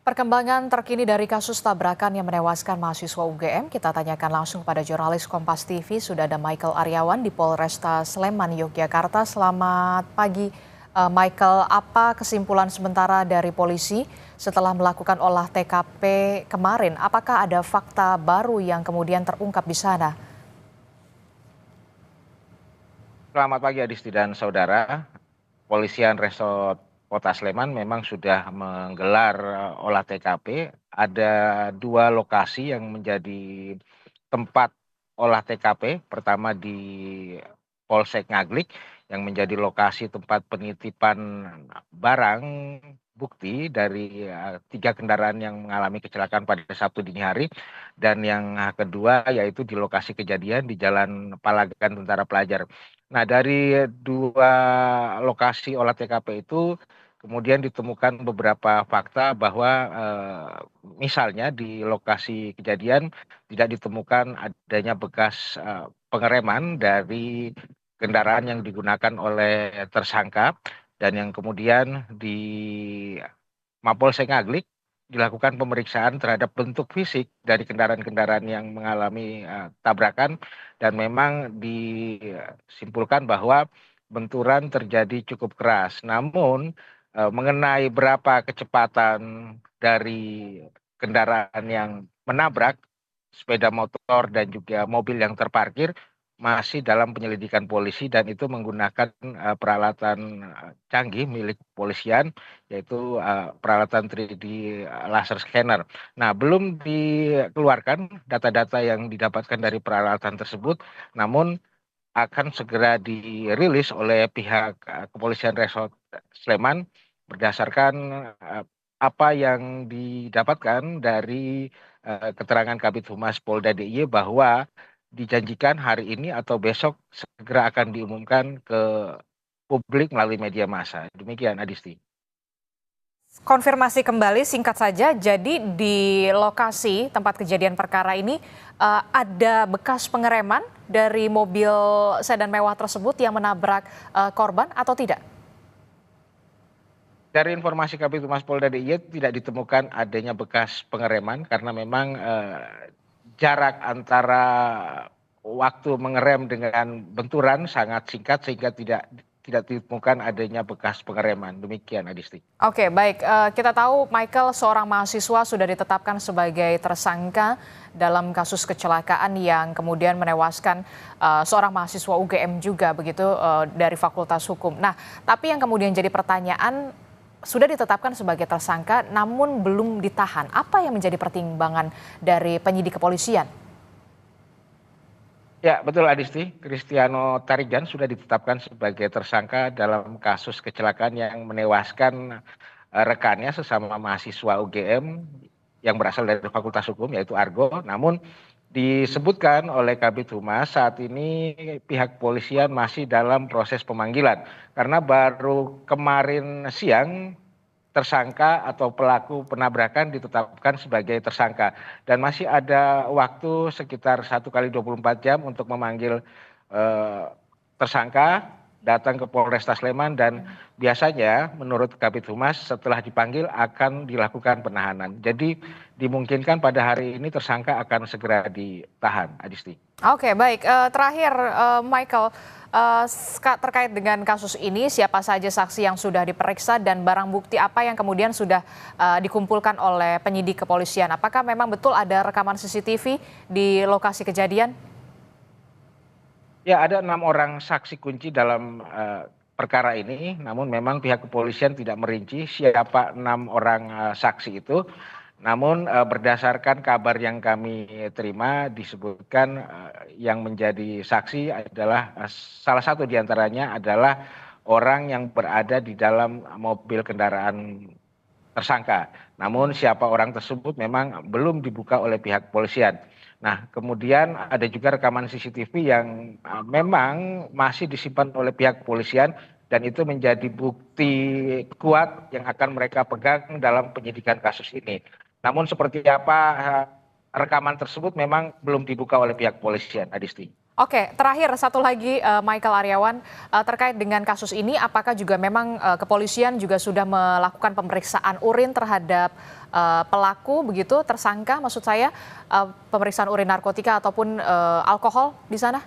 Perkembangan terkini dari kasus tabrakan yang menewaskan mahasiswa UGM, kita tanyakan langsung pada jurnalis Kompas TV. Sudah ada Michael Aryawan di Polresta Sleman, Yogyakarta. Selamat pagi, Michael. Apa kesimpulan sementara dari polisi setelah melakukan olah TKP kemarin? Apakah ada fakta baru yang kemudian terungkap di sana? Selamat pagi Adisti dan saudara. Polisian Resort Kota Sleman memang sudah menggelar olah TKP. Ada dua lokasi yang menjadi tempat olah TKP. Pertama di Polsek Ngaglik yang menjadi lokasi tempat penitipan barang bukti dari tiga kendaraan yang mengalami kecelakaan pada Sabtu dini hari. Dan yang kedua yaitu di lokasi kejadian di Jalan Palagan Tentara Pelajar. Nah, dari dua lokasi olah TKP itu kemudian ditemukan beberapa fakta bahwa misalnya di lokasi kejadian tidak ditemukan adanya bekas pengereman dari kendaraan yang digunakan oleh tersangka, dan yang kemudian di Mapolsek Ngaglik dilakukan pemeriksaan terhadap bentuk fisik dari kendaraan-kendaraan yang mengalami tabrakan, dan memang disimpulkan bahwa benturan terjadi cukup keras. Namun mengenai berapa kecepatan dari kendaraan yang menabrak sepeda motor dan juga mobil yang terparkir masih dalam penyelidikan polisi, dan itu menggunakan peralatan canggih milik kepolisian, yaitu peralatan 3D laser scanner. Nah, belum dikeluarkan data-data yang didapatkan dari peralatan tersebut, namun akan segera dirilis oleh pihak Kepolisian Resort Sleman berdasarkan apa yang didapatkan dari keterangan Kabid Humas Polda DIY bahwa dijanjikan hari ini atau besok segera akan diumumkan ke publik melalui media massa. Demikian, Adisti. Konfirmasi kembali singkat saja, jadi di lokasi tempat kejadian perkara ini ada bekas pengereman dari mobil sedan mewah tersebut yang menabrak korban atau tidak? Dari informasi Kabid Humas Polda DIY tidak ditemukan adanya bekas pengereman karena memang jarak antara waktu mengerem dengan benturan sangat singkat sehingga tidak ditemukan adanya bekas pengereman. Demikian, Adisti. Oke, baik. Kita tahu Michael seorang mahasiswa sudah ditetapkan sebagai tersangka dalam kasus kecelakaan yang kemudian menewaskan seorang mahasiswa UGM juga begitu dari Fakultas Hukum. Nah, tapi yang kemudian jadi pertanyaan, sudah ditetapkan sebagai tersangka namun belum ditahan. Apa yang menjadi pertimbangan dari penyidik kepolisian? Ya, betul, Adisti. Cristiano Tarigan sudah ditetapkan sebagai tersangka dalam kasus kecelakaan yang menewaskan rekannya sesama mahasiswa UGM yang berasal dari Fakultas Hukum, yaitu Argo. Namun disebutkan oleh Kabid Humas saat ini pihak kepolisian masih dalam proses pemanggilan karena baru kemarin siang tersangka atau pelaku penabrakan ditetapkan sebagai tersangka, dan masih ada waktu sekitar 1 kali 24 jam untuk memanggil tersangka datang ke Polresta Sleman, dan biasanya menurut Kabid Humas setelah dipanggil akan dilakukan penahanan. Jadi dimungkinkan pada hari ini tersangka akan segera ditahan, Adisti. Oke, baik. Terakhir, Michael, terkait dengan kasus ini, siapa saja saksi yang sudah diperiksa dan barang bukti apa yang kemudian sudah dikumpulkan oleh penyidik kepolisian? Apakah memang betul ada rekaman CCTV di lokasi kejadian? Ya, ada 6 orang saksi kunci dalam perkara ini, namun memang pihak kepolisian tidak merinci siapa 6 orang saksi itu. Namun berdasarkan kabar yang kami terima disebutkan yang menjadi saksi adalah salah satu diantaranya adalah orang yang berada di dalam mobil kendaraan tersangka. Namun siapa orang tersebut memang belum dibuka oleh pihak kepolisian. Nah, kemudian ada juga rekaman CCTV yang memang masih disimpan oleh pihak kepolisian, dan itu menjadi bukti kuat yang akan mereka pegang dalam penyidikan kasus ini. Namun seperti apa rekaman tersebut memang belum dibuka oleh pihak kepolisian, Adisti. Oke, terakhir satu lagi Michael Aryawan, terkait dengan kasus ini, apakah juga memang kepolisian juga sudah melakukan pemeriksaan urin terhadap pelaku begitu, tersangka maksud saya, pemeriksaan urin narkotika ataupun alkohol di sana?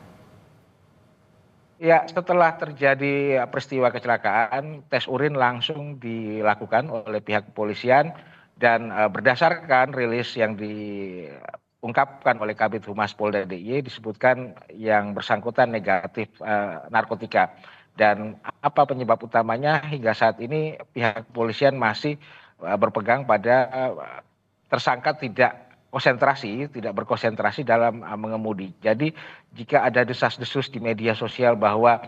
Ya, setelah terjadi peristiwa kecelakaan, tes urin langsung dilakukan oleh pihak kepolisian dan berdasarkan rilis yang diungkapkan oleh Kabid Humas Polda DIY disebutkan yang bersangkutan negatif narkotika. Dan apa penyebab utamanya hingga saat ini pihak kepolisian masih berpegang pada tersangka tidak berkonsentrasi dalam mengemudi. Jadi jika ada desas-desus di media sosial bahwa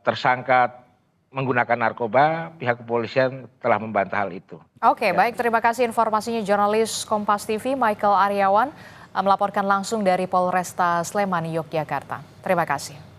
tersangka menggunakan narkoba, pihak kepolisian telah membantah hal itu. Oke, Ya. baik, terima kasih informasinya jurnalis Kompas TV Michael Aryawan melaporkan langsung dari Polresta Sleman, Yogyakarta. Terima kasih.